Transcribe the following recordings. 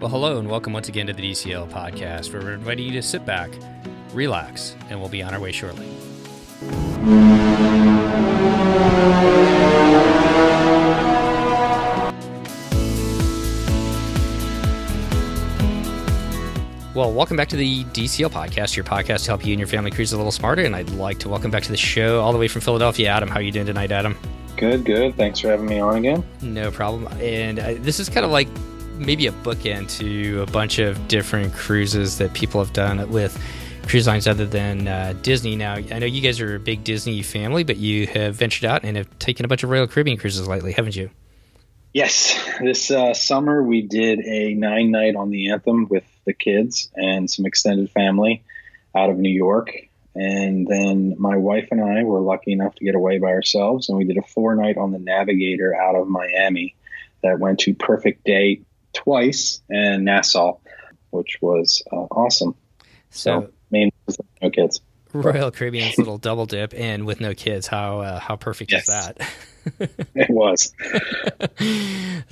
Well, hello and welcome once again to the DCL podcast, where we're inviting you to sit back, relax, and we'll be on our way shortly. Well, welcome back to the DCL podcast, your podcast to help you and your family cruise a little smarter. And I'd like to welcome back to the show all the way from Philadelphia, Adam. How are you doing tonight, Adam? Good. Thanks for having me on again. No problem. And this is kind of like maybe a bookend to a bunch of different cruises that people have done with cruise lines other than Disney. Now, I know you guys are a big Disney family, but you have ventured out and have taken a bunch of Royal Caribbean cruises lately, haven't you? Yes. This summer we did a 9-night on the Anthem with the kids and some extended family out of New York. And then my wife and I were lucky enough to get away by ourselves, and we did a 4-night on the Navigator out of Miami that went to Perfect Day twice and Nassau, which was awesome. So main no kids. Royal Caribbean's little double dip, and with no kids, how perfect is that? It was.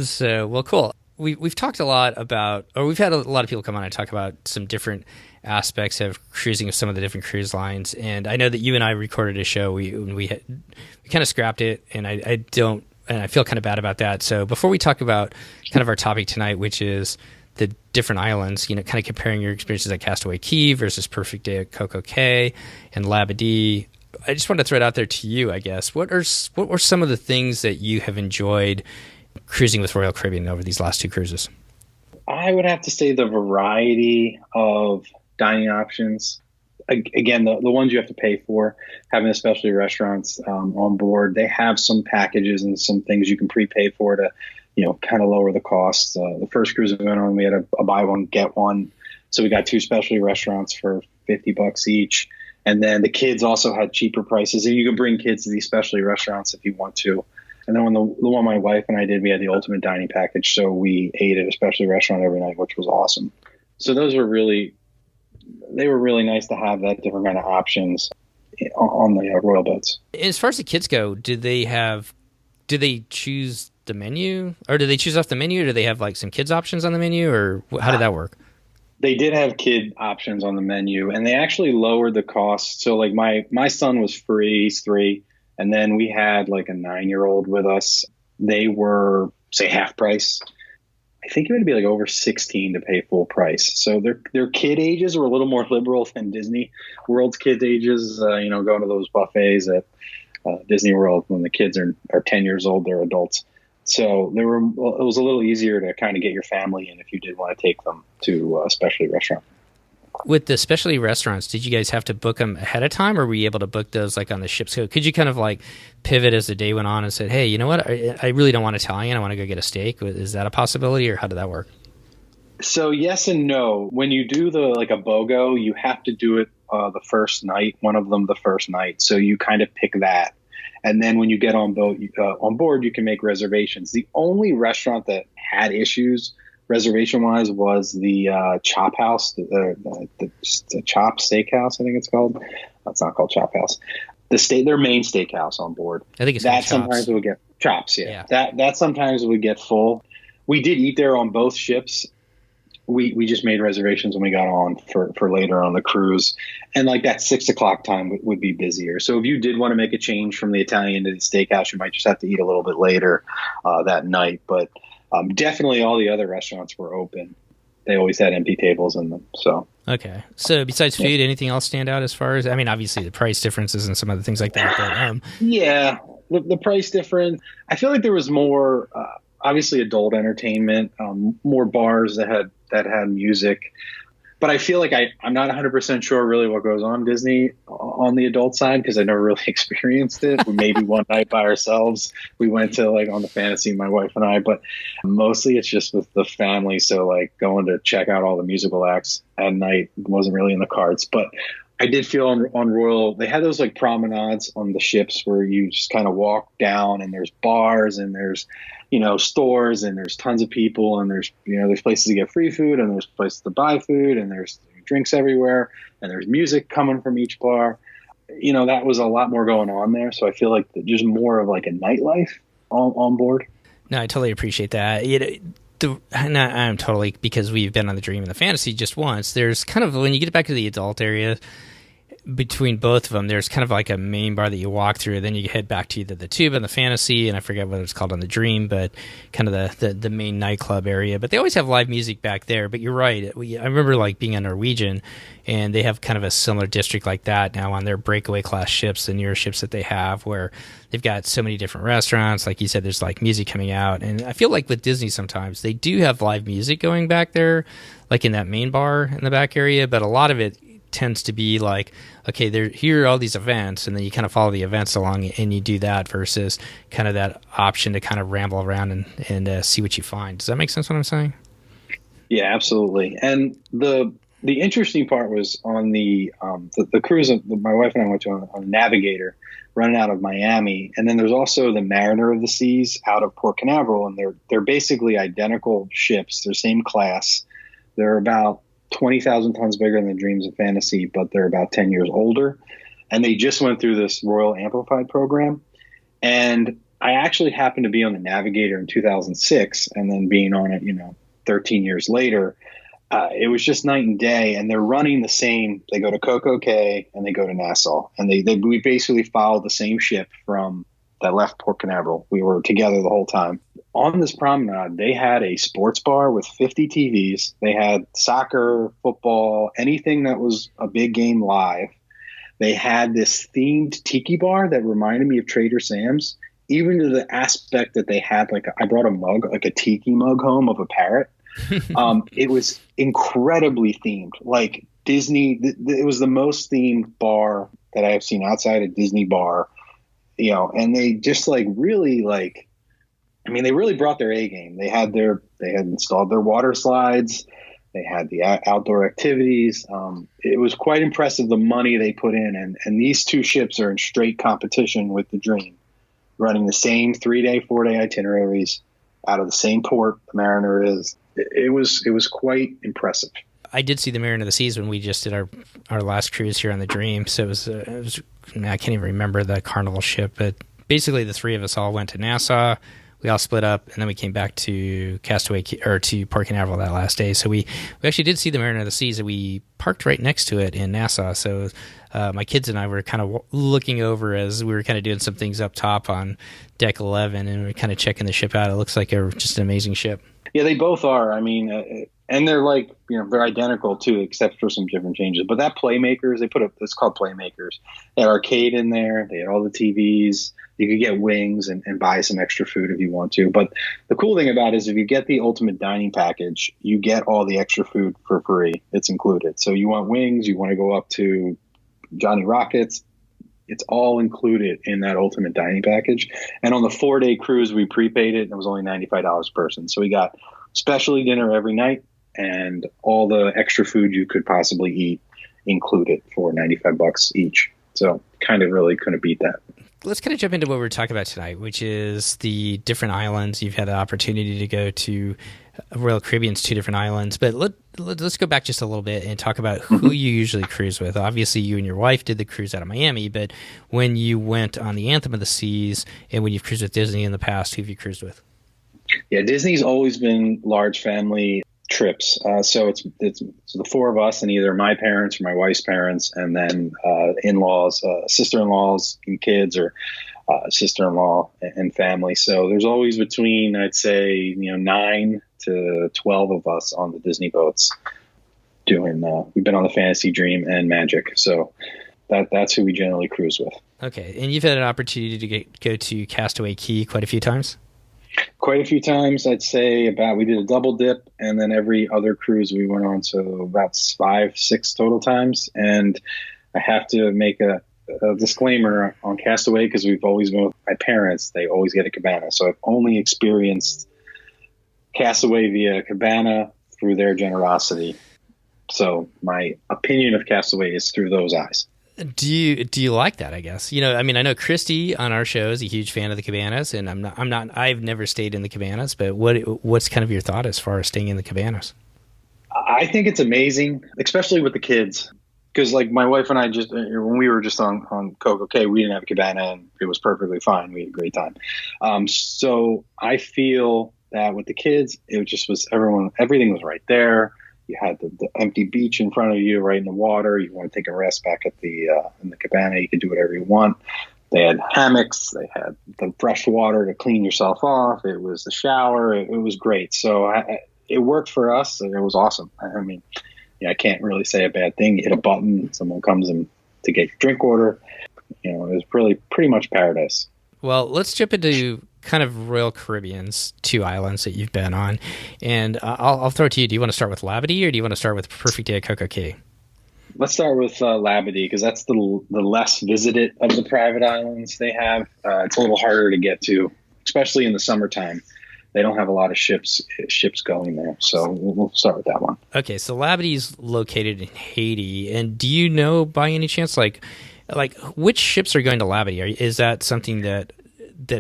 So, well, cool. We've talked a lot about, or we've had a lot of people come on and talk about some different aspects of cruising of some of the different cruise lines. And I know that you and I recorded a show. We kind of scrapped it, and I feel kind of bad about that. So before we talk about kind of our topic tonight, which is the different islands, kind of comparing your experiences at Castaway Cay versus Perfect Day at Coco Cay and Labadee, I just want to throw it out there to you, I guess. What were some of the things that you have enjoyed cruising with Royal Caribbean over these last two cruises? I would have to say the variety of dining options. Again, the ones you have to pay for, having the specialty restaurants on board, they have some packages and some things you can prepay for to, kind of lower the costs. The first cruise we went on, we had a buy one, get one. So we got 2 specialty restaurants for $50 each. And then the kids also had cheaper prices, and you can bring kids to these specialty restaurants if you want to. And then when the one my wife and I did, we had the ultimate dining package. So we ate at a specialty restaurant every night, which was awesome. So those were really nice to have that different kind of options on the Royal boats. As far as the kids go, do they choose the menu, or do they choose off the menu, or do they have like some kids options on the menu, or how did that work? They did have kid options on the menu, and they actually lowered the cost. So like my son was free, he's 3. And then we had like a 9-year-old with us. They were, say, half price. I think you had to be like over 16 to pay full price. So their kid ages were a little more liberal than Disney World's kids ages. Going to those buffets at Disney World when the kids are 10 years old, they're adults. So it was a little easier to kind of get your family in if you did want to take them to a specialty restaurant. With the specialty restaurants, did you guys have to book them ahead of time, or were you able to book those like on the ship? So could you kind of like pivot as the day went on and said, hey, you know what? I really don't want Italian. I want to go get a steak. Is that a possibility, or how did that work? So yes and no. When you do a BOGO, you have to do it the first night, one of them the first night. So you kind of pick that. And then when you get on board, you can make reservations. The only restaurant that had issues reservation-wise was the Chop House, the Chop Steakhouse, I think it's called. It's not called Chop House. Their main steakhouse on board. I think it's that Chops. Sometimes would get Chops. Yeah. That sometimes would get full. We did eat there on both ships. We just made reservations when we got on for later on the cruise, and like that 6:00 time would be busier. So if you did want to make a change from the Italian to the steakhouse, you might just have to eat a little bit later that night, but. Definitely all the other restaurants were open. They always had empty tables in them. So okay. So besides food, anything else stand out as far as, obviously the price differences and some other things like that. But, yeah, the price difference. I feel like there was more, obviously adult entertainment, more bars that had music. But I feel like I'm not 100% sure really what goes on Disney on the adult side, because I never really experienced it. Maybe one night by ourselves, we went to like on the Fantasy, my wife and I, but mostly it's just with the family. So like going to check out all the musical acts at night wasn't really in the cards. But I did feel on Royal, they had those like promenades on the ships where you just kind of walk down, and there's bars and there's stores, and there's tons of people, and there's places to get free food, and there's places to buy food, and there's drinks everywhere, and there's music coming from each bar. That was a lot more going on there. So I feel like just more of like a nightlife on board. No, I totally appreciate that. I'm totally, because we've been on the Dream and the Fantasy just once. There's kind of, when you get back to the adult area, between both of them, there's kind of like a main bar that you walk through. Then you head back to either the Tube and the Fantasy, and I forget what it's called on the Dream, but kind of the main nightclub area. But they always have live music back there. But you're right. I remember like being on Norwegian, and they have kind of a similar district like that now on their breakaway class ships, the newer ships that they have, where they've got so many different restaurants. Like you said, there's like music coming out. And I feel like with Disney sometimes they do have live music going back there, like in that main bar in the back area. But a lot of it tends to be like, okay, here are all these events, and then you kind of follow the events along and you do that, versus kind of that option to kind of ramble around and see what you find. Does that make sense what I'm saying? Yeah, absolutely. And the interesting part was on the cruise that my wife and I went to on Navigator, running out of Miami, and then there's also the Mariner of the Seas out of Port Canaveral, and they're basically identical ships. They're same class. They're about 20,000 tons bigger than the Dreams of Fantasy, but they're about 10 years older. And they just went through this Royal Amplified program. And I actually happened to be on the Navigator in 2006, and then being on it, 13 years later, it was just night and day. And they're running the same. They go to Coco Cay and they go to Nassau, and we basically followed the same ship from that left Port Canaveral. We were together the whole time. On this promenade, they had a sports bar with 50 TVs. They had soccer, football, anything that was a big game live. They had this themed tiki bar that reminded me of Trader Sam's, even to the aspect that they had I brought a mug, like a tiki mug home of a parrot. It was incredibly themed, like Disney. It was the most themed bar that I have seen outside a Disney bar, and they just they really brought their A game. They had installed their water slides. They had the outdoor activities. It was quite impressive, the money they put in. And these two ships are in straight competition with the Dream, running the same 3-day, 4-day itineraries out of the same port the Mariner is. It was quite impressive. I did see the Mariner of the Seas when we just did our last cruise here on the Dream. So it was I can't even remember the Carnival ship, but basically the three of us all went to Nassau. We all split up, and then we came back to Castaway or to Port Canaveral that last day. So we actually did see the Mariner of the Seas, and we parked right next to it in Nassau. So my kids and I were kind of looking over as we were kind of doing some things up top on Deck 11, and we were kind of checking the ship out. It looks like just an amazing ship. Yeah, they both are. I mean, and they're they're identical too, except for some different changes. But that Playmakers, it's called Playmakers. They had arcade in there. They had all the TVs. You could get wings and buy some extra food if you want to. But the cool thing about it is if you get the ultimate dining package, you get all the extra food for free. It's included. So you want wings, you want to go up to Johnny Rockets, it's all included in that ultimate dining package. And on the 4-day cruise, we prepaid it, and it was only $95 per person. So we got specialty dinner every night and all the extra food you could possibly eat included for $95 each. So kind of really couldn't beat that. Let's kind of jump into what we're talking about tonight, which is the different islands. You've had the opportunity to go to Royal Caribbean's 2 different islands, but let's go back just a little bit and talk about who you usually cruise with. Obviously, you and your wife did the cruise out of Miami, but when you went on the Anthem of the Seas and when you've cruised with Disney in the past, who have you cruised with? Yeah, Disney's always been large family trips. So it's the 4 of us and either my parents or my wife's parents, and then in-laws, sister-in-laws and kids, or sister-in-law and family. So there's always between, I'd say, 9 to 12 of us on the Disney boats doing, we've been on the Fantasy, Dream, and Magic. So that's who we generally cruise with. Okay. And you've had an opportunity to go to Castaway Cay quite a few times? Quite a few times. I'd say we did a double dip, and then every other cruise we went on, so about 5-6 total times. And I have to make a disclaimer on Castaway, because we've always been with my parents. They always get a cabana. So I've only experienced Castaway via cabana through their generosity. So my opinion of Castaway is through those eyes. Do you like that? I guess, I mean, I know Christy on our show is a huge fan of the cabanas, and I've never stayed in the cabanas, but what's kind of your thought as far as staying in the cabanas? I think it's amazing, especially with the kids, because like my wife and I when we were just on Coco Cay, we didn't have a cabana, and it was perfectly fine. We had a great time. So I feel that with the kids, it just was everything was right there. You had the empty beach in front of you, right in the water. You want to take a rest back at the in the cabana, you could do whatever you want. They had hammocks. They had the fresh water to clean yourself off. It was the shower. It was great. So it worked for us, and it was awesome. I mean, I can't really say a bad thing. You hit a button, someone comes in to get your drink order. It was really pretty much paradise. Well, let's jump into kind of Royal Caribbean's 2 islands that you've been on. And I'll throw it to you. Do you want to start with Labadee, or do you want to start with Perfect Day at Coco Cay? Let's start with Labadee, because that's the less visited of the private islands they have. It's a little harder to get to, especially in the summertime. They don't have a lot of ships going there. So we'll start with that one. Okay, so Labadee's located in Haiti. And do you know by any chance, like which ships are going to Labadee? Is that something that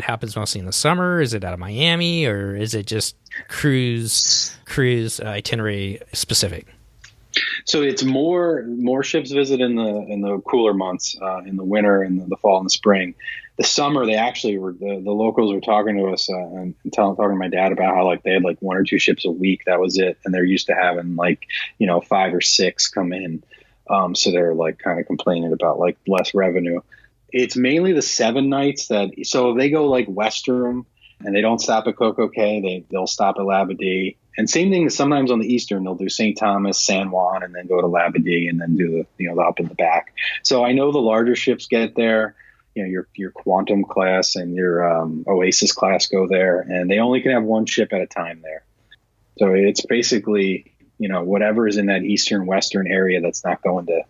happens mostly in the summer? Is it out of Miami, or is it just cruise itinerary specific? So it's more ships visit in the cooler months, in the winter and the fall and the spring. The summer, they actually were the locals were talking to us and talking to my dad about how they had 1 or 2 ships a week. That was it, and they're used to having 5 or 6 come in. So they're kind of complaining about less revenue. It's mainly the 7 nights so they go western, and they don't stop at Coco Cay. They'll stop at Labadee. And same thing, sometimes on the eastern, they'll do St. Thomas, San Juan, and then go to Labadee, and then do the up and the back. So I know the larger ships get there. Your Quantum class and your Oasis class go there, and they only can have 1 ship at a time there. So it's basically whatever is in that eastern western area that's not going to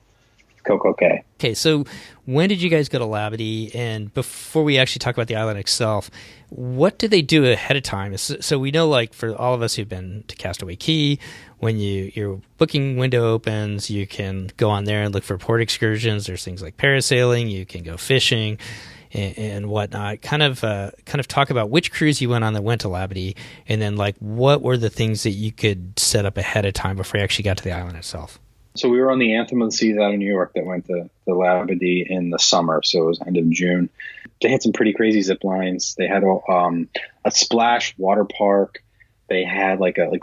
Coco Cay. Okay, so when did you guys go to Labadee? And before we actually talk about the island itself, what do they do ahead of time? So we know, for all of us who've been to Castaway Cay, when your booking window opens, you can go on there and look for port excursions. There's things like parasailing. You can go fishing and whatnot. Kind of talk about which cruise you went on that went to Labadee, and then what were the things that you could set up ahead of time before you actually got to the island itself. So we were on the Anthem of the Seas out of New York that went to Labadee in the summer. So it was end of June. They had some pretty crazy zip lines. They had a splash water park. They had the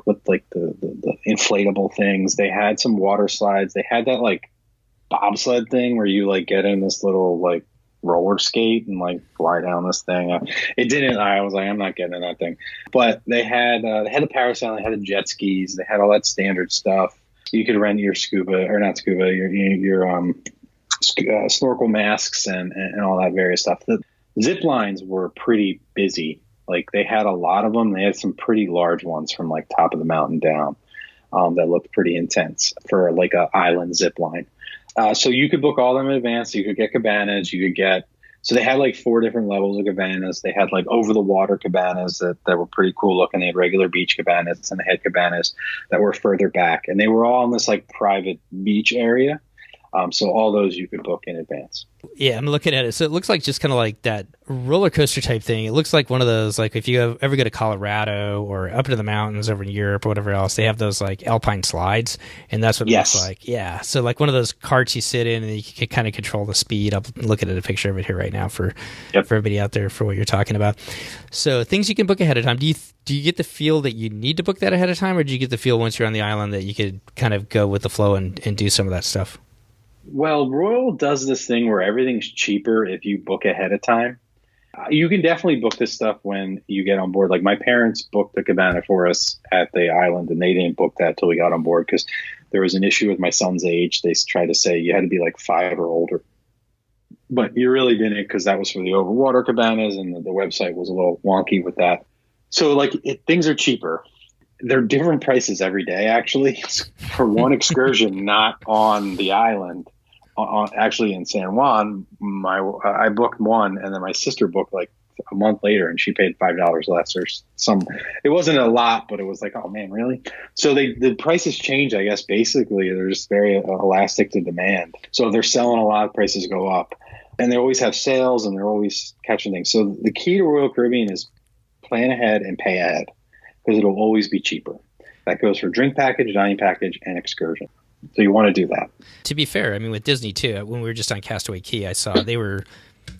inflatable things. They had some water slides. They had that bobsled thing where you get in this little roller skate and fly down this thing. It didn't. I was I'm not getting in that thing. But they had the parasailing. They had the jet skis. They had all that standard stuff. You could rent your snorkel masks and all that various stuff. The zip lines were pretty busy. They had a lot of them. They had some pretty large ones from top of the mountain down that looked pretty intense for a island zip line. So you could book all them in advance. You could get cabanas. So they had 4 different levels of cabanas. They had over the water cabanas that were pretty cool looking. They had regular beach cabanas, and they had cabanas that were further back, and they were all in this private beach area. So all those you could book in advance. Yeah, I'm looking at it. So it looks like just kind of that roller coaster type thing. It looks like one of those, if you ever go to Colorado or up into the mountains over in Europe or whatever else, they have those alpine slides, and that's what it looks like. Yeah, so one of those carts you sit in, and you can kind of control the speed. I'm looking at a picture of it here right now for everybody out there for what you're talking about. So things you can book ahead of time. Do you get the feel that you need to book that ahead of time, or do you get the feel once you're on the island that you could kind of go with the flow and do some of that stuff? Well, Royal does this thing where everything's cheaper if you book ahead of time. You can definitely book this stuff when you get on board. My parents booked the cabana for us at the island, and they didn't book that till we got on board because there was an issue with my son's age. They tried to say you had to be 5 or older, but you really didn't, because that was for the overwater cabanas, and the website was a little wonky with that. So things are cheaper. They're different prices every day, actually. For one excursion, not on the island. Actually in San Juan, I booked one, and then my sister booked a month later, and she paid $5 less or it wasn't a lot, but it was oh man, really? So the prices change, I guess. Basically, they're just very elastic to demand. So if they're selling a lot, prices go up, and they always have sales, and they're always catching things. So the key to Royal Caribbean is plan ahead and pay ahead, because it'll always be cheaper. That goes for drink package, dining package, and excursion. So you want to do that. To be fair, with Disney too, when we were just on Castaway Cay, I saw they were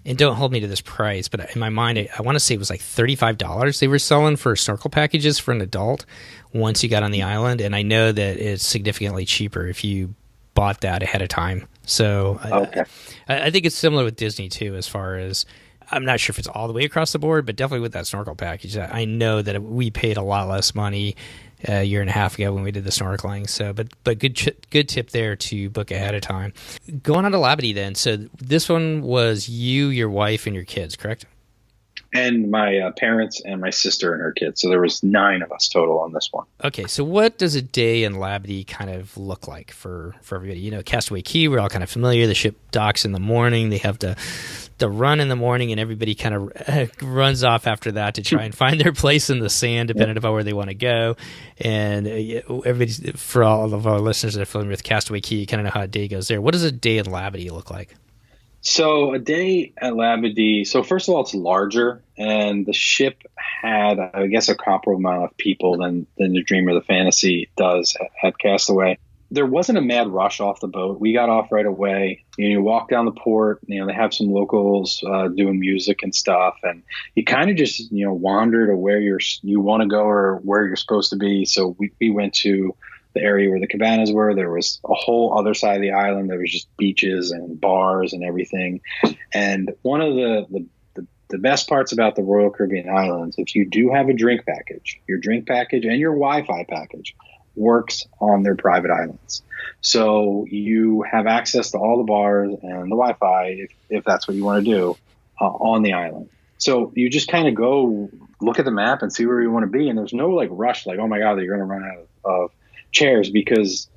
And don't hold me to this price, but in my mind, I want to say it was like $35 they were selling for snorkel packages for an adult once you got on the island. And I know that it's significantly cheaper if you bought that ahead of time. So Okay. I think it's similar with Disney too, as far as I'm not sure if it's all the way across the board, but definitely with that snorkel package. I know that we paid a lot less money a year and a half ago when we did the snorkeling. So, but good tip there to book ahead of time. Going on to Labadee then. So this one was you, your wife, and your kids, correct? And my parents and my sister and her kids. So there was 9 of us total on this one. Okay, so what does a day in Labadee kind of look like for everybody? You know, Castaway Cay, we're all kind of familiar. The ship docks in the morning. They have to run in the morning, and everybody kind of runs off after that to try and find their place in the sand, depending upon where they want to go. And everybody's, for all of our listeners that are familiar with Castaway Cay, you kind of know how a day goes there. What does a day in Labadee look like? So a day at Labadee, so first of all, it's larger, and the ship had, I guess, a comparable amount of people than the Dream or the Fantasy does at Castaway. There wasn't a mad rush off the boat. We got off right away. You walk down the port, they have some locals doing music and stuff, and you kind of just, wander to where you want to go or where you're supposed to be. So we went to the area where the cabanas were. There was a whole other side of the island. There was just beaches and bars and everything. And one of the best parts about the Royal Caribbean Islands, if you do have a drink package, your drink package and your Wi-Fi package works on their private islands. So you have access to all the bars and the Wi-Fi if that's what you want to do on the island. So you just kind of go look at the map and see where you want to be. And there's no rush, oh my God, that you're going to run out of chairs, because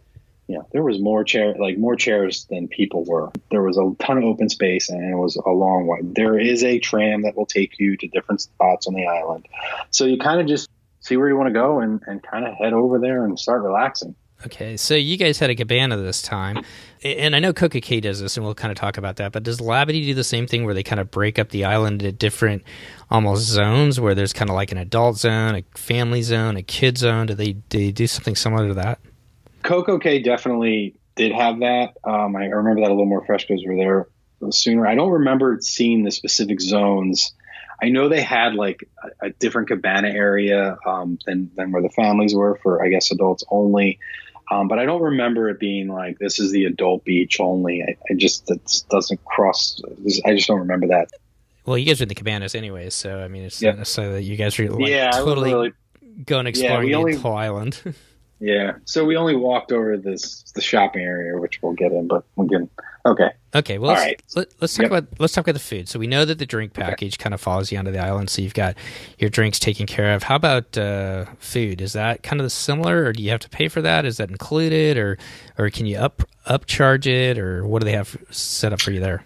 there was more chairs than people were. There was a ton of open space, and it was a long way. There is a tram that will take you to different spots on the island. So you kind of just see where you want to go and kind of head over there and start relaxing. Okay, so you guys had a cabana this time, and I know CocoCay does this, and we'll kind of talk about that, but does Labadee do the same thing where they kind of break up the island into different almost zones, where there's kind of like an adult zone, a family zone, a kid zone? Do they do something similar to that? CocoCay definitely did have that. I remember that a little more fresh because we were there sooner. I don't remember seeing the specific zones. I know they had a different cabana area than where the families were for, I guess, adults only. But I don't remember it being this is the adult beach only. It doesn't cross. I just don't remember that. Well, you guys were in the cabanas anyways, so I mean, it's not necessarily that you guys were totally going exploring the whole island. Yeah, so we only walked over the shopping area, which we'll get in, but we'll get in. Okay. Okay. Well, let's talk about the food. So we know that the drink package kind of follows you onto the island, so you've got your drinks taken care of. How about food? Is that kind of similar, or do you have to pay for that? Is that included, or can you upcharge it, or what do they have set up for you there?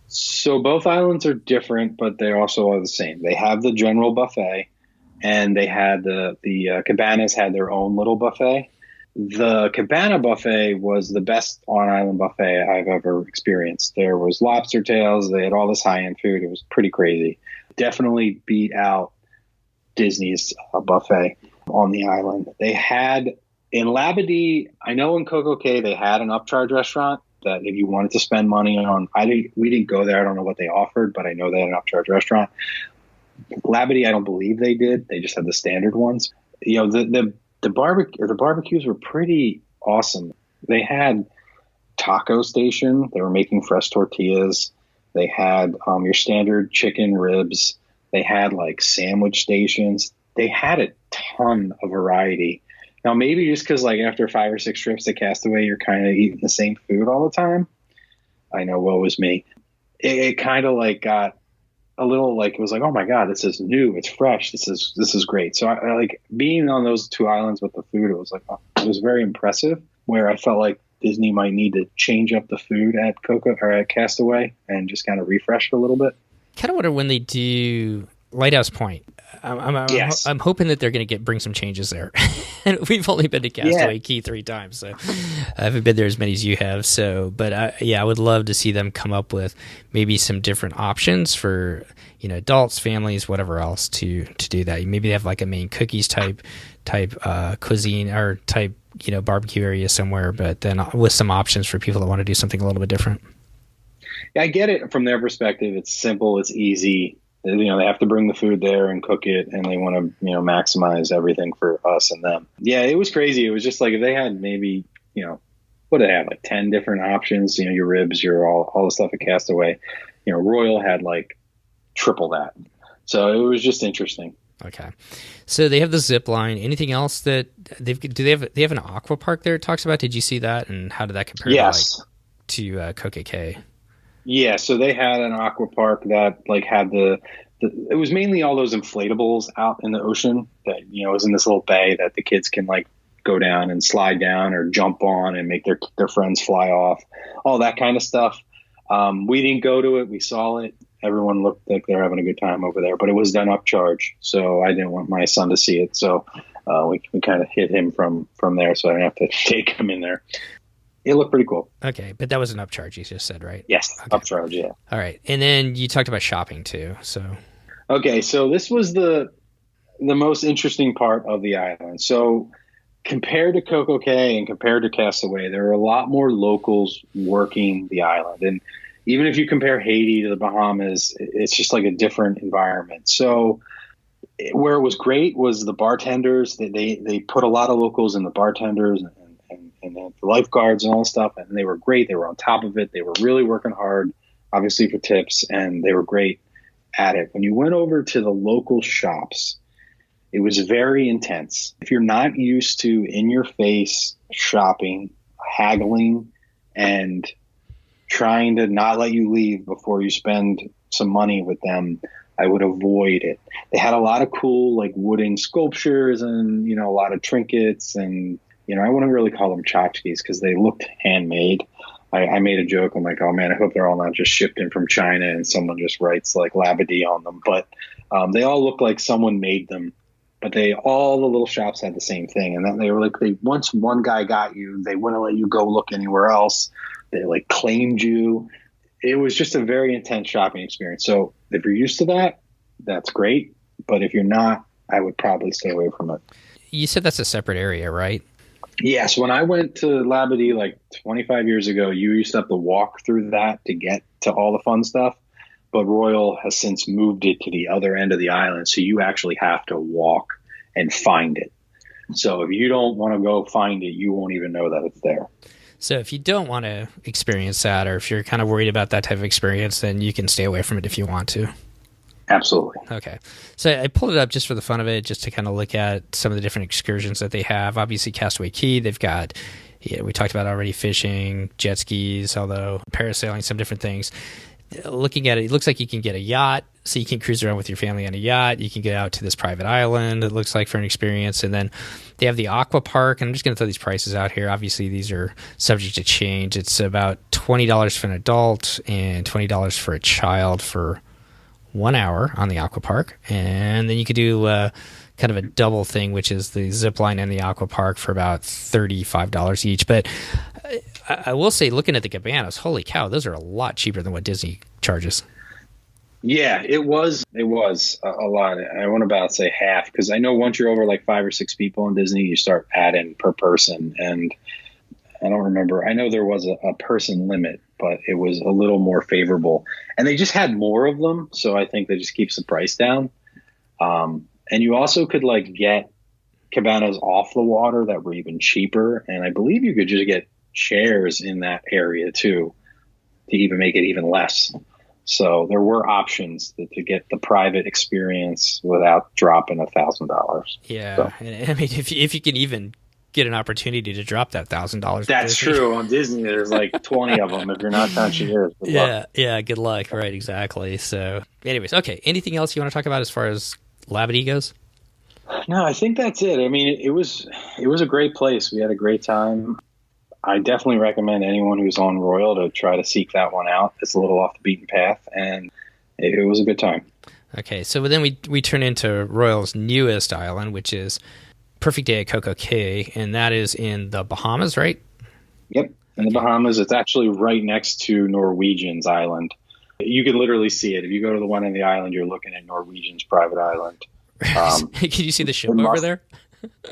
So both islands are different, but they also are the same. They have the general buffet, and they had the cabanas had their own little buffet. The cabana buffet was the best on-island buffet I've ever experienced. There was lobster tails. They had all this high-end food. It was pretty crazy. Definitely beat out Disney's buffet on the island. They had, in Labadee, I know in CocoCay they had an upcharge restaurant that if you wanted to spend money on, we didn't go there. I don't know what they offered, but I know they had an upcharge restaurant. Labadee, I don't believe they did. They just had the standard ones. The barbecues were pretty awesome. They had taco station. They were making fresh tortillas. They had your standard chicken ribs. They had sandwich stations. They had a ton of variety. Now, maybe just because after 5 or 6 trips to Castaway, you're kind of eating the same food all the time. I know, woe was me. It kind of got a little it was oh my God, this is new, it's fresh, this is great. So I being on those 2 islands with the food, it was it was very impressive, where I felt like Disney might need to change up the food at Coco or at Castaway and just kind of refresh it a little bit. Kind of wonder when they do Lighthouse Point. I'm hoping that they're going to bring some changes there. We've only been to Castaway Cay 3 times, so I haven't been there as many as you have. So, but I would love to see them come up with maybe some different options for adults, families, whatever else to do that. Maybe they have a main cookies type cuisine or type barbecue area somewhere, but then with some options for people that want to do something a little bit different. I get it from their perspective. It's simple. It's easy. They have to bring the food there and cook it, and they want to, maximize everything for us and them. Yeah, it was crazy. It was just like if they had maybe, what did they have, like 10 different options, your ribs, your all the stuff at Castaway. Royal had like triple that. So it was just interesting. Okay. So they have the zip line. Anything else that they have an aqua park there it talks about? Did you see that? And how did that compare to CocoCay? Yeah, so they had an aqua park that like had it was mainly all those inflatables out in the ocean that, was in this little bay that the kids can like go down and slide down or jump on and make their friends fly off, all that kind of stuff. We didn't go to it. We saw it. Everyone looked like they're having a good time over there, but it was done upcharge. So I didn't want my son to see it. So we kind of hit him from there. So I didn't have to take him in there. It looked pretty cool. Okay, but that was an upcharge, you just said, right? Yes, okay. Upcharge, yeah. All right, and then you talked about shopping too. So okay, so this was the most interesting part of the island. So compared to CocoCay and compared to Castaway, there are a lot more locals working the island, and even if you compare Haiti to the Bahamas, it's just like a different environment. So where it was great was the bartenders. They put a lot of locals in the bartenders and the lifeguards and all that stuff, and they were great. They were on top of it. They were really working hard, obviously for tips, and they were great at it. When you went over to the local shops, it was very intense. If you're not used to in-your-face shopping, haggling, and trying to not let you leave before you spend some money with them, I would avoid it. They had a lot of cool like wooden sculptures and, a lot of trinkets and, I wouldn't really call them tchotchkes because they looked handmade. I made a joke. I'm like, oh man, I hope they're all not just shipped in from China and someone just writes like Labadee on them. But they all look like someone made them. But all the little shops had the same thing. And then they were like, once one guy got you, they wouldn't let you go look anywhere else. They like claimed you. It was just a very intense shopping experience. So if you're used to that, that's great. But if you're not, I would probably stay away from it. You said that's a separate area, right? Yes. When I went to Labadee like 25 years ago, you used to have to walk through that to get to all the fun stuff. But Royal has since moved it to the other end of the island. So you actually have to walk and find it. So if you don't want to go find it, you won't even know that it's there. So if you don't want to experience that, or if you're kind of worried about that type of experience, then you can stay away from it if you want to. Absolutely. Okay. So I pulled it up just for the fun of it, just to kind of look at some of the different excursions that they have. Obviously, Castaway Cay, they've got, we talked about already, fishing, jet skis, although parasailing, some different things. Looking at it, it looks like you can get a yacht, so you can cruise around with your family on a yacht. You can get out to this private island, it looks like, for an experience. And then they have the aqua park, and I'm just going to throw these prices out here. Obviously, these are subject to change. It's about $20 for an adult and $20 for a child for 1 hour on the aqua park. And then you could do kind of a double thing, which is the zip line and the aqua park for about $35 each. But I will say, looking at the cabanas, holy cow, those are a lot cheaper than what Disney charges. Yeah, it was a lot. I want to about say half, because I know once you're over like 5 or 6 people in Disney, you start adding per person. And I don't remember. I know there was a person limit, but it was a little more favorable. And they just had more of them, so I think that just keeps the price down. And you also could like get cabanas off the water that were even cheaper. And I believe you could just get chairs in that area too, to even make it even less. So there were options to get the private experience without dropping $1,000. Yeah, so. And I mean, if you can even get an opportunity to drop that $1,000, that's true. On Disney, there's like 20 of them. If you're not touching yours, yeah, good luck. Right, exactly. So, anyways, okay. Anything else you want to talk about as far as Labadee goes? No, I think that's it. I mean, it was a great place. We had a great time. I definitely recommend anyone who's on Royal to try to seek that one out. It's a little off the beaten path, and it was a good time. Okay, so then we turn into Royal's newest island, which is Perfect Day at CocoCay, and that is in the Bahamas, right? Yep, in the Bahamas. It's actually right next to Norwegian's island. You can literally see it. If you go to the one on the island, you're looking at Norwegian's private island. Can you see the ship over there?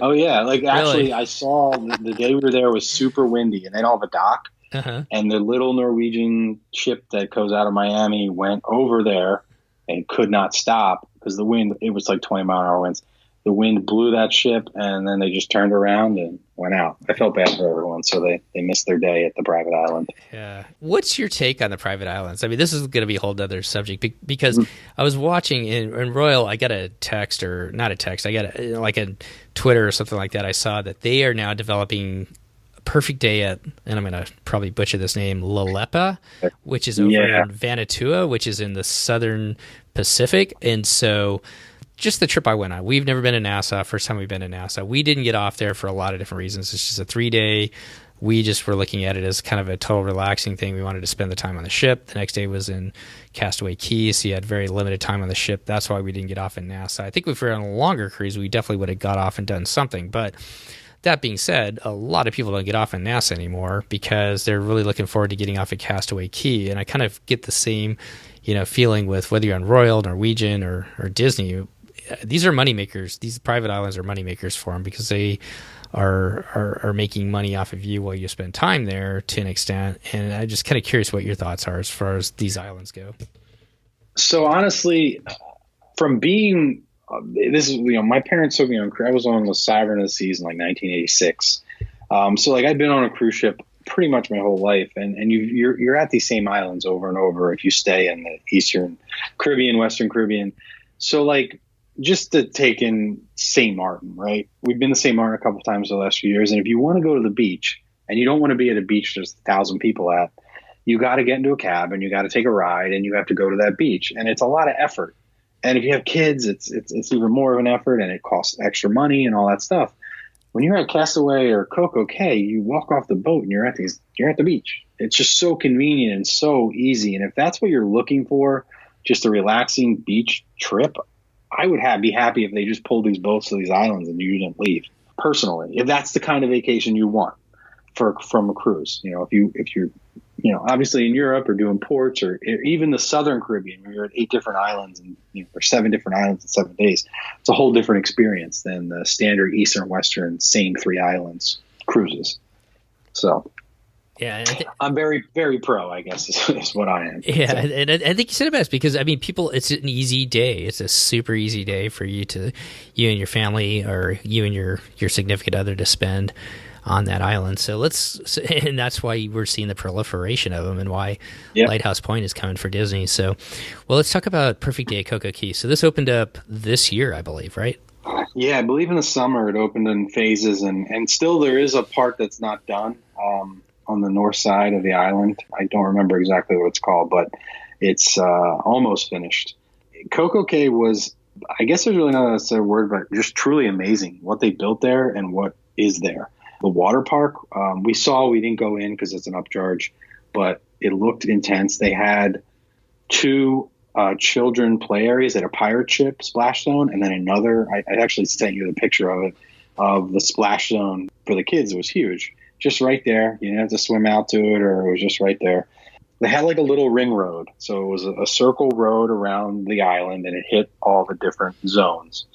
Oh yeah, like actually, really? I saw the day we were there was super windy, and they don't have a dock, and the little Norwegian ship that goes out of Miami went over there and could not stop because the wind, it was like 20-mile-an-hour winds. The wind blew that ship, and then they just turned around and went out. I felt bad for everyone, so they missed their day at the private island. Yeah. What's your take on the private islands? I mean, this is going to be a whole other subject because I was watching in Royal, I got a text, or not a text, I got like a Twitter or something like that. I saw that they are now developing a perfect day at, and I'm going to probably butcher this name, Lalepa, which is over in Vanuatu, which is in the southern Pacific. And so just the trip I went on. We've never been to Nassau. First time we've been to Nassau. We didn't get off there for a lot of different reasons. It's just a 3-day. We just were looking at it as kind of a total relaxing thing. We wanted to spend the time on the ship. The next day was in Castaway Cay, so you had very limited time on the ship. That's why we didn't get off in Nassau. I think if we were on a longer cruise, we definitely would have got off and done something. But that being said, a lot of people don't get off in Nassau anymore because they're really looking forward to getting off at Castaway Cay. And I kind of get the same, feeling with whether you're on Royal, Norwegian, or Disney. These are moneymakers. These private islands are moneymakers for them because they are making money off of you while you spend time there to an extent. And I'm just kind of curious what your thoughts are as far as these islands go. So honestly, from being this is my parents took me on. I was on the Sovereign of the Seas in like 1986. So like I've been on a cruise ship pretty much my whole life, and you're at these same islands over and over if you stay in the Eastern Caribbean, Western Caribbean. So like, just to take in St. Martin, right? We've been to St. Martin a couple of times the last few years. And if you want to go to the beach and you don't want to be at a beach there's 1,000 people at, you got to get into a cab and you got to take a ride and you have to go to that beach. And it's a lot of effort. And if you have kids, it's even more of an effort, and it costs extra money and all that stuff. When you're at Castaway or Coco Cay, you walk off the boat and you're at the beach. It's just so convenient and so easy. And if that's what you're looking for, just a relaxing beach trip, I would be happy if they just pulled these boats to these islands and you didn't leave. Personally, if that's the kind of vacation you want from a cruise, if you're obviously in Europe or doing ports or even the Southern Caribbean, where you're at 8 different islands and or 7 different islands in 7 days, it's a whole different experience than the standard Eastern, Western, same 3 islands cruises. So. Yeah, I'm very, very pro, I guess, is what I am. Yeah, so. And I think you said it best because, I mean, it's an easy day. It's a super easy day for you and your family or you and your significant other to spend on that island. And that's why we're seeing the proliferation of them and why Lighthouse Point is coming for Disney. So, well, let's talk about Perfect Day at Coco Cay. So this opened up this year, I believe, right? Yeah, I believe in the summer it opened in phases, and still there is a part that's not done. On the north side of the island. I don't remember exactly what it's called, but it's almost finished. Coco Cay was, I guess there's really not a word, but just truly amazing what they built there and what is there. The water park, we didn't go in because it's an upcharge, but it looked intense. They had 2 children play areas at a pirate ship splash zone, and then another, I actually sent you the picture of it, of the splash zone for the kids. It was huge. Just right there. You didn't have to swim out to it, or it was just right there. They had like a little ring road. So it was a circle road around the island, and it hit all the different zones.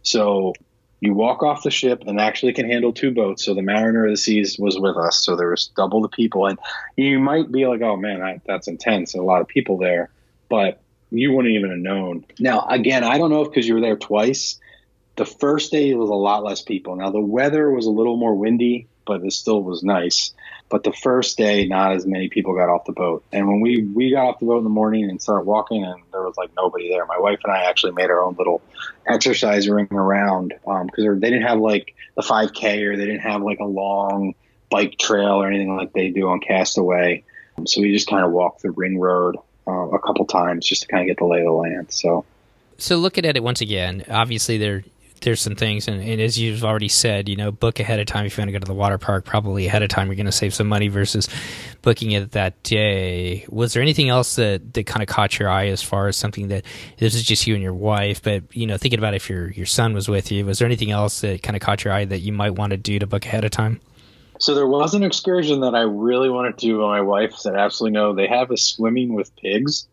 So you walk off the ship and actually can handle 2 boats. So the Mariner of the Seas was with us. So there was double the people. And you might be like, oh man, that's intense. A lot of people there, but you wouldn't even have known. Now, again, I don't know if because you were there twice, the first day was a lot less people. Now the weather was a little more windy, but it still was nice. But the first day, not as many people got off the boat. And when we got off the boat in the morning and started walking, and there was like nobody there. My wife and I actually made our own little exercise ring around because they didn't have like the 5K, or they didn't have like a long bike trail or anything like they do on Castaway. So we just kind of walked the ring road a couple times just to kind of get the lay of the land. So looking at it once again, obviously there's some things, and as you've already said, book ahead of time if you want to go to the water park. Probably ahead of time, you're going to save some money versus booking it that day. Was there anything else that kind of caught your eye as far as something that this is just you and your wife, but thinking about if your son was with you, was there anything else that kind of caught your eye that you might want to do to book ahead of time? So there was an excursion that I really wanted to do, and my wife said absolutely no. They have a swimming with pigs.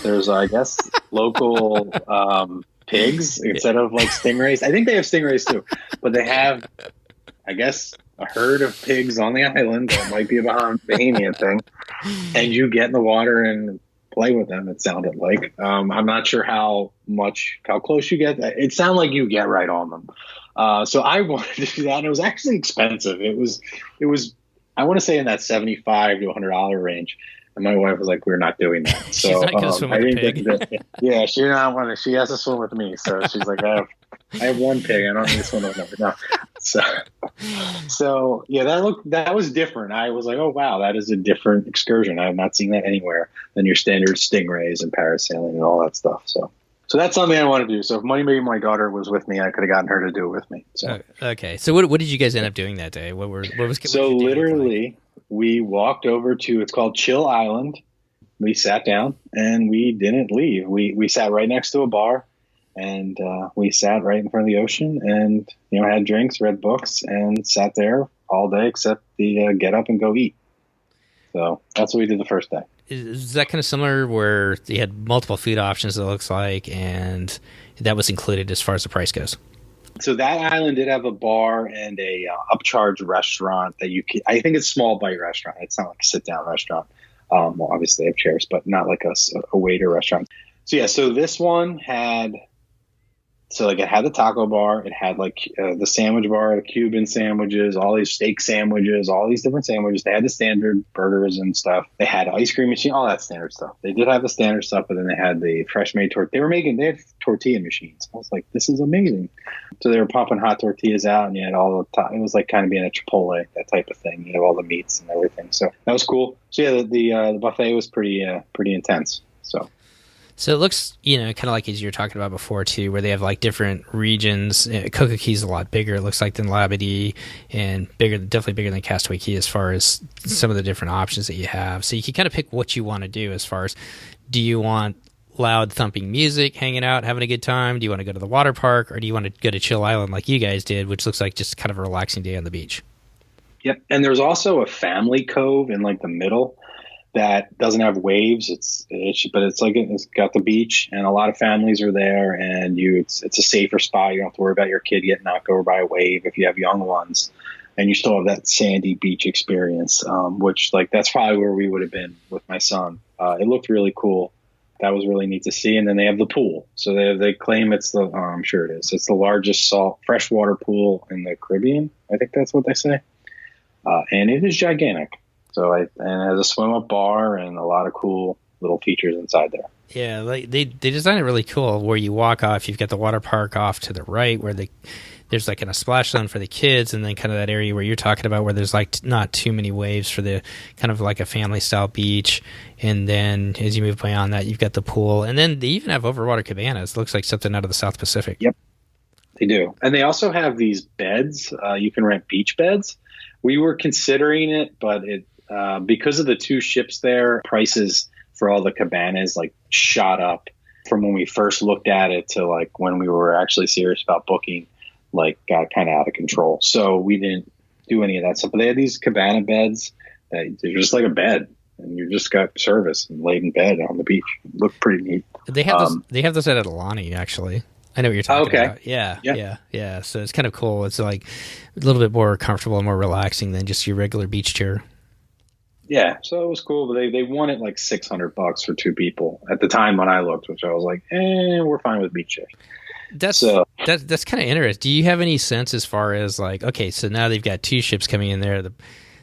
There's, I guess, local pigs instead of like stingrays. I think they have stingrays too, but they have, I guess, a herd of pigs on the island that might be a Bahamian thing, and you get in the water and play with them. It sounded like. I'm not sure how close you get. It sounded like you get right on them. So I wanted to do that, and it was actually expensive. It was. I want to say in that $75 to $100 range. And my wife was like, "We're not doing that." So she's not going to swim with a pig. Yeah, she not want to. She has to swim with me. So she's like, I have one pig. I don't need to swim with another. No. So yeah, that was different. I was like, oh wow, that is a different excursion. I have not seen that anywhere than your standard stingrays and parasailing and all that stuff. So that's something I want to do. So if maybe my daughter was with me, I could have gotten her to do it with me. So okay. So what did you guys end up doing that day? What was so literally we walked over to, it's called Chill Island. We sat down and we didn't leave. We sat right next to a bar, and we sat right in front of the ocean and, had drinks, read books, and sat there all day except the get up and go eat. So that's what we did the first day. Is that kind of similar where you had multiple food options, it looks like, and that was included as far as the price goes? So that island did have a bar and a upcharge restaurant that I think it's small bite restaurant. It's not like a sit down restaurant. Well, obviously they have chairs, but not like a waiter restaurant. So yeah, so this one had, it had the taco bar, it had the sandwich bar, the Cuban sandwiches, all these steak sandwiches, all these different sandwiches. They had the standard burgers and stuff. They had ice cream machine, all that standard stuff. They did have the standard stuff, but then they had the fresh made tortilla. They had tortilla machines. I was like, this is amazing. So they were popping hot tortillas out, and you had all the it was like kind of being a Chipotle, that type of thing. You know, all the meats and everything. So that was cool. So yeah, the buffet was pretty intense. So it looks, kind of like as you were talking about before too, where they have like different regions. Coco Key is a lot bigger, it looks like, than Labadee, and definitely bigger than Castaway Cay as far as some of the different options that you have. So you can kind of pick what you want to do as far as, do you want loud thumping music, hanging out, having a good time? Do you want to go to the water park, or do you want to go to Chill Island like you guys did, which looks like just kind of a relaxing day on the beach? Yep. And there's also a family cove in the middle that doesn't have waves. But it's got the beach, and a lot of families are there, and it's a safer spot. You don't have to worry about your kid getting knocked over by a wave if you have young ones, and you still have that sandy beach experience, which that's probably where we would have been with my son. It looked really cool. That was really neat to see. And then they have the pool. So they claim it's I'm sure it is. It's the largest freshwater pool in the Caribbean. I think that's what they say. And it is gigantic. So and it has a swim up bar and a lot of cool little features inside there. Yeah, they designed it really cool. Where you walk off, you've got the water park off to the right, where there's a splash zone for the kids, and then kind of that area where you're talking about, where there's not too many waves for the kind of like a family style beach. And then as you move beyond that, you've got the pool, and then they even have overwater cabanas. It looks like something out of the South Pacific. Yep, they do. And they also have these beds. You can rent beach beds. We were considering it, but because of the two ships there, prices for all the cabanas shot up from when we first looked at it to when we were actually serious about booking, got kind of out of control. So we didn't do any of that stuff. But they had these cabana beds that they're just like a bed, and you just got service and laid in bed on the beach. It looked pretty neat. They have those at Aulani, actually. I know what you're talking about. Yeah. So it's kind of cool. It's a little bit more comfortable and more relaxing than just your regular beach chair. Yeah, so it was cool, but they wanted $600 for two people at the time when I looked, which I was like, we're fine with beach chairs. That's kind of interesting. Do you have any sense as far as okay, so now they've got two ships coming in there.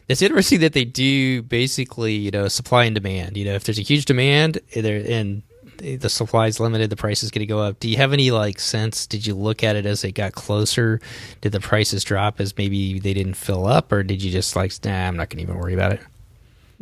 It's interesting that they do basically, supply and demand. If there's a huge demand and the supply is limited, the price is going to go up. Do you have any sense? Did you look at it as they got closer? Did the prices drop as maybe they didn't fill up, or did you just I'm not going to even worry about it?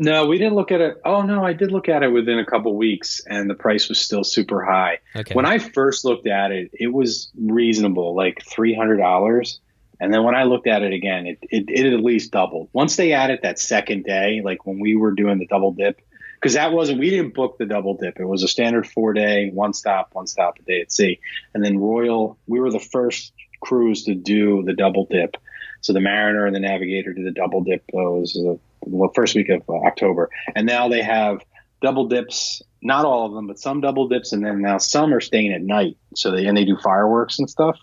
No, we didn't look at it. Oh, no, I did look at it within a couple weat and the price was still super high. Okay. When I first looked at it, it was reasonable, $300. And then when I looked at it again, it at least doubled. Once they added that second day, when we were doing the double dip, because we didn't book the double dip. It was a standard 4-day, one stop a day at sea. And then Royal, we were the first cruise to do the double dip. So the Mariner and the Navigator did the double dip. It was the first week of October. And now they have double dips, not all of them, but some double dips. And then now some are staying at night. So they do fireworks and stuff.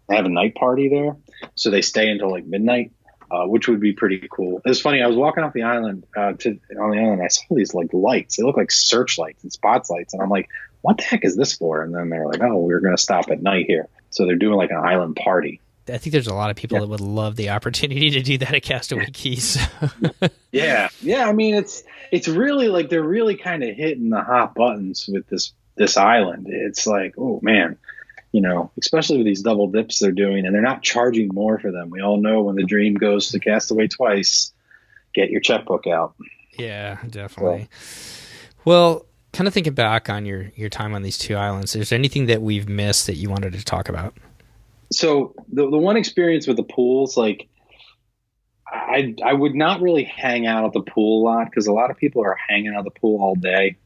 They have a night party there. So they stay until midnight. which would be pretty cool. It was funny. I was walking off the island on the island. I saw these like lights. They look like searchlights and spots lights, and I'm like, "What the heck is this for?" And then they're like, "Oh, we're going to stop at night here." So they're doing like an island party. I think there's a lot of people that would love the opportunity to do that at Castaway Keys. Yeah. I mean, it's really like they're really kind of hitting the hot buttons with this island. It's like, oh man, especially with these double dips they're doing, and they're not charging more for them. We all know when the dream goes to Castaway twice, get your checkbook out. Yeah, definitely. Well, kind of thinking back on your time on these two islands, is there anything that we've missed that you wanted to talk about? So the one experience with the pools, like I would not really hang out at the pool a lot because a lot of people are hanging out at the pool all day.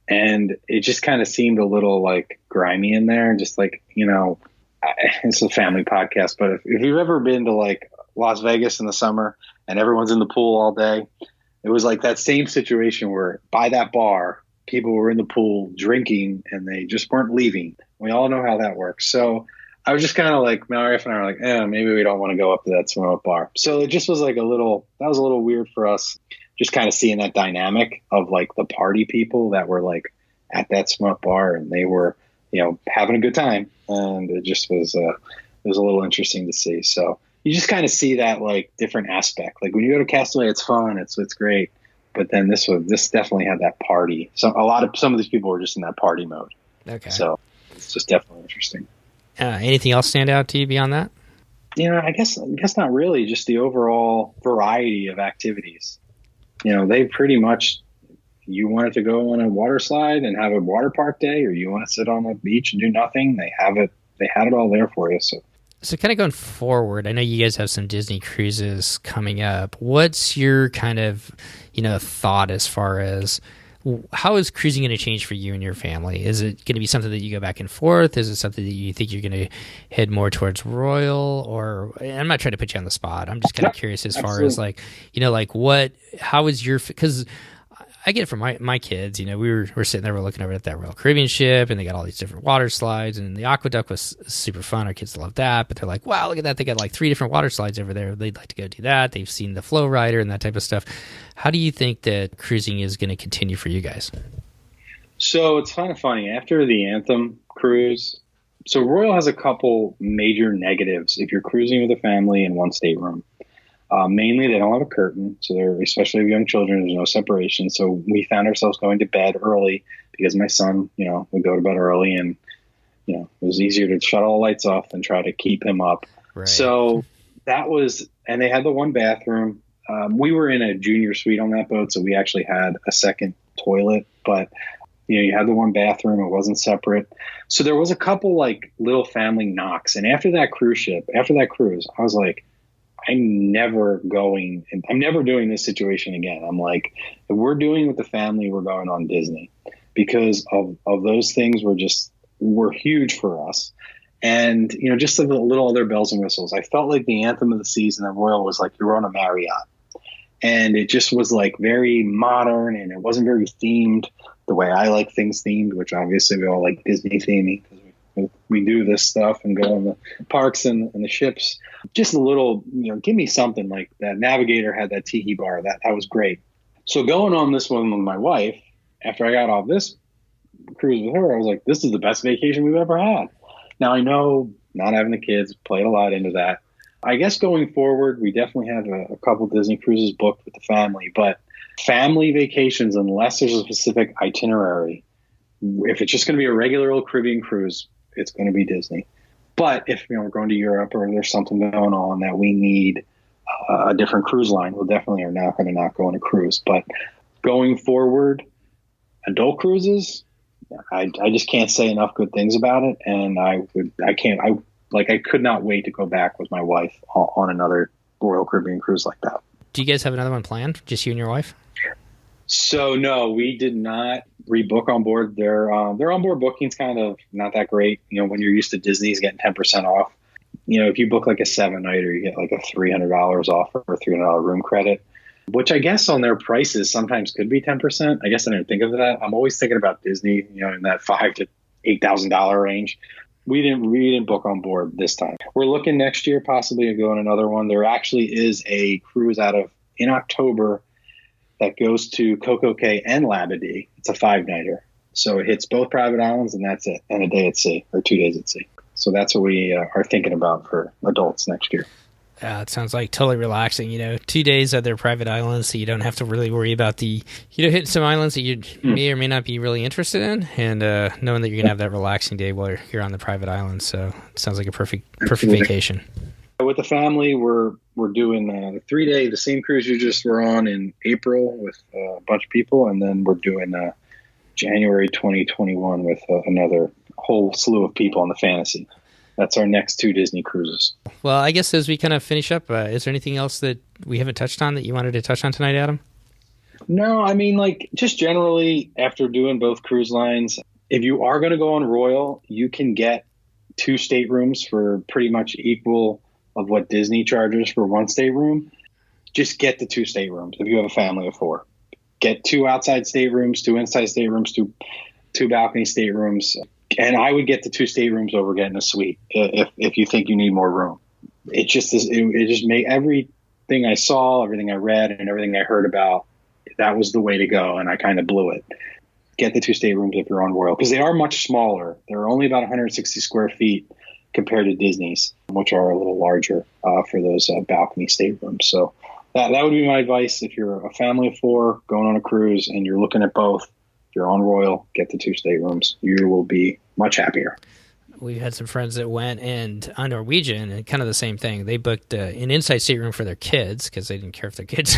And it just kind of seemed a little like grimy in there. Just like, it's a family podcast, but if you've ever been to like Las Vegas in the summer and everyone's in the pool all day, it was like that same situation where by that bar, people were in the pool drinking and they just weren't leaving. We all know how that works. So I was just kind of like, my wife and I were like, maybe we don't want to go up to that swim up bar. So it just was like that was a little weird for us, just kind of seeing that dynamic of like the party people that were like at that swim up bar and they were, having a good time. And it just was, it was a little interesting to see. So you just kind of see that like different aspect. Like when you go to Castaway, it's fun. It's great. But then this definitely had that party. So some of these people were just in that party mode. Okay. So it's just definitely interesting. Anything else stand out to you beyond that? I guess not really. Just the overall variety of activities. They pretty much, you wanted to go on a water slide and have a water park day, or you want to sit on a beach and do nothing. They had it all there for you. So kind of going forward, I know you guys have some Disney cruises coming up. What's your kind of, thought as far as how is cruising going to change for you and your family? Is it going to be something that you go back and forth? Is it something that you think you're going to head more towards Royal? Or I'm not trying to put you on the spot. I'm just kind of curious as far as how is your, because I get it from my kids. We're sitting there, we're looking over at that Royal Caribbean ship, and they got all these different water slides, and the Aqueduct was super fun. Our kids love that, but they're like, wow, look at that. They got like 3 different water slides over there. They'd like to go do that. They've seen the Flow Rider and that type of stuff. How do you think that cruising is going to continue for you guys? So it's kind of funny. After the Anthem cruise, so Royal has a couple major negatives if you're cruising with a family in one stateroom. Mainly, they don't have a curtain, so especially with young children, there's no separation. So we found ourselves going to bed early because my son, would go to bed early, and it was easier to shut all the lights off than try to keep him up. Right. So that was, and they had the one bathroom. We were in a junior suite on that boat, so we actually had a second toilet, but you had the one bathroom. It wasn't separate. So there was a couple like little family knocks. And after that cruise, I was like, I'm never doing this situation again. I'm like, if we're doing with the family, we're going on Disney because of those things were huge for us. And, just the little other bells and whistles. I felt like the Anthem of the Seas and the Royal was like you're on a Marriott. And it just was like very modern, and it wasn't very themed the way I like things themed, which obviously we all like Disney theming because we do this stuff and go on the parks and the ships. Just a little, give me something like that. Navigator had that tiki bar. That was great. So going on this one with my wife, after I got off this cruise with her, I was like, this is the best vacation we've ever had. Now I know not having the kids played a lot into that. I guess going forward, we definitely have a couple Disney cruises booked with the family, but family vacations, unless there's a specific itinerary, if it's just going to be a regular old Caribbean cruise, it's going to be Disney. But if we're going to Europe or there's something going on that we need a different cruise line, we'll definitely are not going to not go on a cruise. But going forward, adult cruises, I just can't say enough good things about it, and I could not wait to go back with my wife on another Royal Caribbean cruise like that. Do you guys have another one planned? Just you and your wife? So no, we did not rebook on board. Their onboard booking's kind of not that great. When you're used to Disney's getting 10% off, if you book like a 7-nighter, you get like a $300 off or $300 room credit, which I guess on their prices sometimes could be 10%. I guess I didn't think of that. I'm always thinking about Disney, in that $5,000 to $8,000 range. We didn't book on board this time. We're looking next year possibly to go on another one. There actually is a cruise in October that goes to Coco Cay and Labadee. It's a 5-nighter. So it hits both private islands, and that's it, and a day at sea, or 2 days at sea. So that's what we are thinking about for adults next year. It sounds like totally relaxing. 2 days at their private islands, so you don't have to really worry about hitting some islands that you may or may not be really interested in, and knowing that you're going to have that relaxing day while you're on the private island. So it sounds like a perfect vacation. With the family, we're doing the 3-day, the same cruise you just were on in April with a bunch of people, and then we're doing January 2021 with another whole slew of people on the Fantasy. That's our next 2 Disney cruises. Well, I guess as we kind of finish up, is there anything else that we haven't touched on that you wanted to touch on tonight, Adam? No, I mean, just generally after doing both cruise lines, if you are going to go on Royal, you can get 2 staterooms for pretty much equal of what Disney charges for 1 stateroom. Just get the 2 staterooms if you have a family of 4. Get 2 outside staterooms, 2 inside staterooms, two balcony staterooms. And I would get the 2 staterooms over getting a suite if you think you need more room. It just made everything I saw, everything I read, and everything I heard about, that was the way to go, and I kind of blew it. Get the 2 staterooms if you're on Royal, because they are much smaller. They're only about 160 square feet compared to Disney's, which are a little larger for those balcony staterooms. So that would be my advice if you're a family of 4 going on a cruise and you're looking at both. If you're on Royal, get the 2 staterooms. You will be much happier. We had some friends that went, and on Norwegian, and kind of the same thing. They booked an inside stateroom for their kids because they didn't care if their kids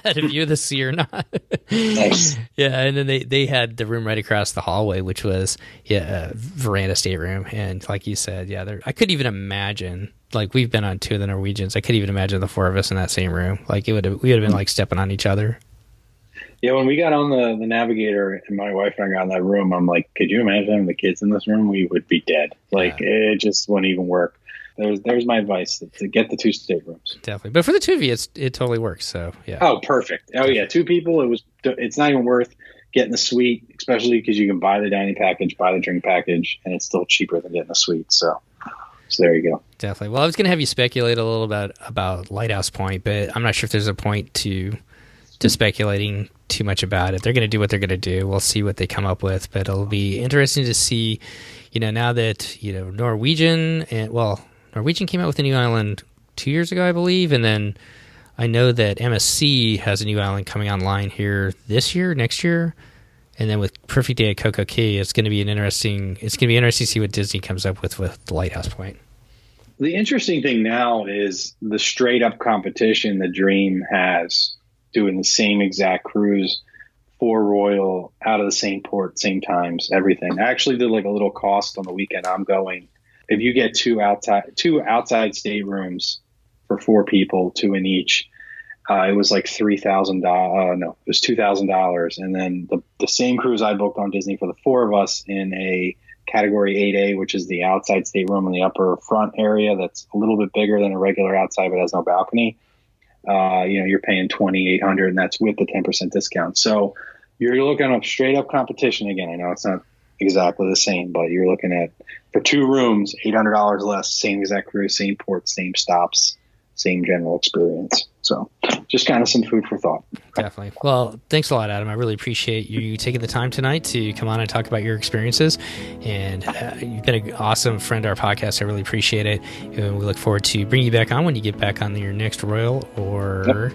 had a view of the sea or not. Nice. Yeah, and then they had the room right across the hallway, which was a veranda stateroom. And like you said, I couldn't even imagine. Like, we've been on 2 of the Norwegians. I couldn't even imagine the 4 of us in that same room. Like, we would have been like stepping on each other. Yeah, when we got on the Navigator and my wife and I got in that room, I'm like, could you imagine having the kids in this room? We would be dead. It just wouldn't even work. There's my advice, to get the 2 staterooms. Definitely. But for the 2 of you, it totally works. So, yeah. Oh, perfect. Oh, yeah. 2 people, it's not even worth getting the suite, especially because you can buy the dining package, buy the drink package, and it's still cheaper than getting the suite. So there you go. Definitely. Well, I was going to have you speculate a little about Lighthouse Point, but I'm not sure if there's a point to speculating too much about it. They're going to do what they're going to do. We'll see what they come up with, but it'll be interesting to see, now that, Norwegian came out with a new island 2 years ago, I believe. And then I know that MSC has a new island coming online here next year. And then with Perfect Day at Coco Cay, it's going to be interesting to see what Disney comes up with the Lighthouse Point. The interesting thing now is the straight up competition that Dream has, doing the same exact cruise for Royal, out of the same port, same times, everything. I actually did a little cost on the weekend I'm going. If you get 2 outside staterooms for 4 people, 2 in each, it was like $3,000. No, it was $2,000. And then the same cruise I booked on Disney for the 4 of us in a Category 8A, which is the outside stateroom in the upper front area. That's a little bit bigger than a regular outside, but has no balcony. You're paying $2,800, and that's with the 10% discount. So you're looking at straight up competition again. I know it's not exactly the same, but you're looking at, for 2 rooms, $800 less, same exact cruise, same port, same stops, same general experience. So just kind of some food for thought. Definitely. Well, thanks a lot, Adam. I really appreciate you taking the time tonight to come on and talk about your experiences. And you've been an awesome friend to our podcast. I really appreciate it. And we look forward to bringing you back on when you get back on your next Royal or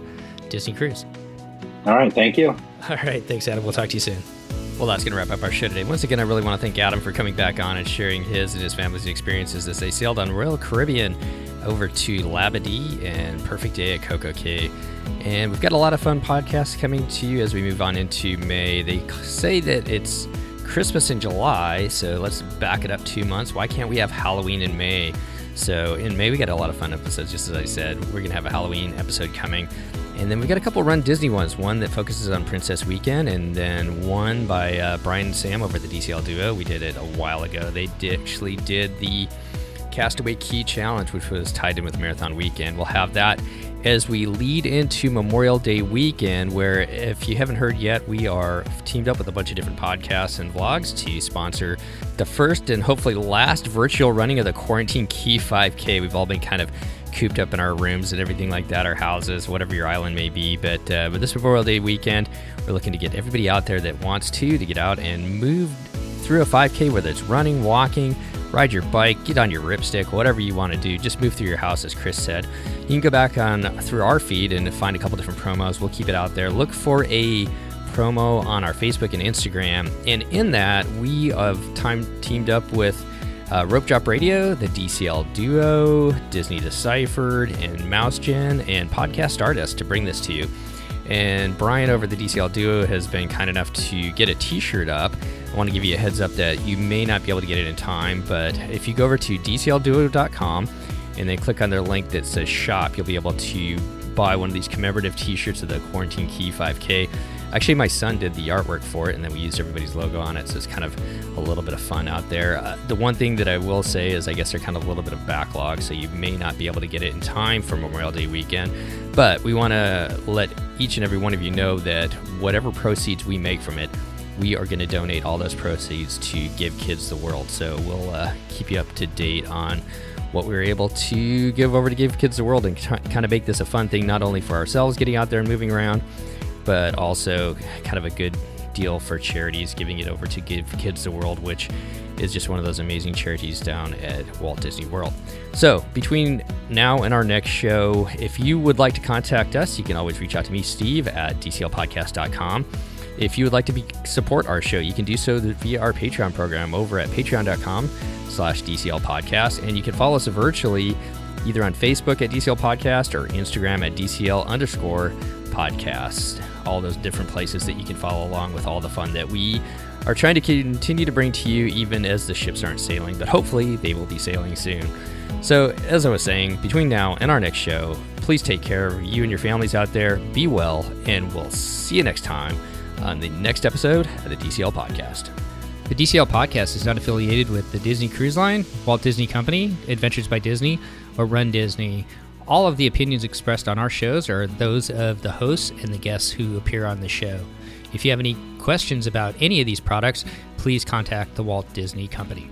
Disney cruise. All right. Thank you. All right. Thanks, Adam. We'll talk to you soon. Well, that's going to wrap up our show today. Once again, I really want to thank Adam for coming back on and sharing his and his family's experiences as they sailed on Royal Caribbean over to Labadee and Perfect Day at Coco Cay. And we've got a lot of fun podcasts coming to you as we move on into May. They say that it's Christmas in July, so let's back it up 2 months. Why can't we have Halloween in May? So in May, we got a lot of fun episodes, just as I said. We're going to have a Halloween episode coming. And then we got a couple Run Disney ones, one that focuses on Princess Weekend, and then one by Brian and Sam over at the DCL Duo. We did it a while ago. They actually did the Castaway Key Challenge, which was tied in with Marathon Weekend. We'll have that as we lead into Memorial Day weekend, where, if you haven't heard yet, we are teamed up with a bunch of different podcasts and vlogs to sponsor the first and hopefully last virtual running of the Quarantine Key 5K. We've all been kind of cooped up in our rooms and everything like that, our houses, whatever your island may be. But this Memorial Day weekend, we're looking to get everybody out there that wants to get out and move through a 5K, whether it's running, walking, ride your bike, get on your ripstick, whatever you want to do. Just move through your house, as Chris said. You can go back on through our feed and find a couple different promos. We'll keep it out there. Look for a promo on our Facebook and Instagram. And in that, we have teamed up with Rope Drop Radio, the DCL Duo, Disney Deciphered, and MouseGen, and Podcast Artist to bring this to you. And Brian over the DCL Duo has been kind enough to get a t-shirt up. I want to give you a heads up that you may not be able to get it in time, but if you go over to dclduo.com and then click on their link that says shop, you'll be able to buy one of these commemorative t-shirts of the Quarantine Key 5K. Actually, my son did the artwork for it, and then we used everybody's logo on it, so it's kind of a little bit of fun out there. The one thing that I will say is I guess they're kind of a little bit of backlog, so you may not be able to get it in time for Memorial Day weekend. But we want to let each and every one of you know that whatever proceeds we make from it, we are going to donate all those proceeds to Give Kids the World. So we'll keep you up to date on what we were able to give over to Give Kids the World and kind of make this a fun thing, not only for ourselves getting out there and moving around, but also kind of a good deal for charities, giving it over to Give Kids the World, which is just one of those amazing charities down at Walt Disney World. So between now and our next show, if you would like to contact us, you can always reach out to me, Steve, at dclpodcast.com. If you would like to support our show, you can do so via our Patreon program over at patreon.com/DCLpodcast. And you can follow us virtually either on Facebook at DCL Podcast or Instagram at DCL_podcast. All those different places that you can follow along with all the fun that we are trying to continue to bring to you, even as the ships aren't sailing, but hopefully they will be sailing soon. So, as I was saying, between now and our next show, please take care of you and your families out there. Be well, and we'll see you next time on the next episode of the DCL Podcast. The DCL Podcast is not affiliated with the Disney Cruise Line, Walt Disney Company, Adventures by Disney, or Run Disney. All of the opinions expressed on our shows are those of the hosts and the guests who appear on the show. If you have any questions about any of these products, please contact the Walt Disney Company.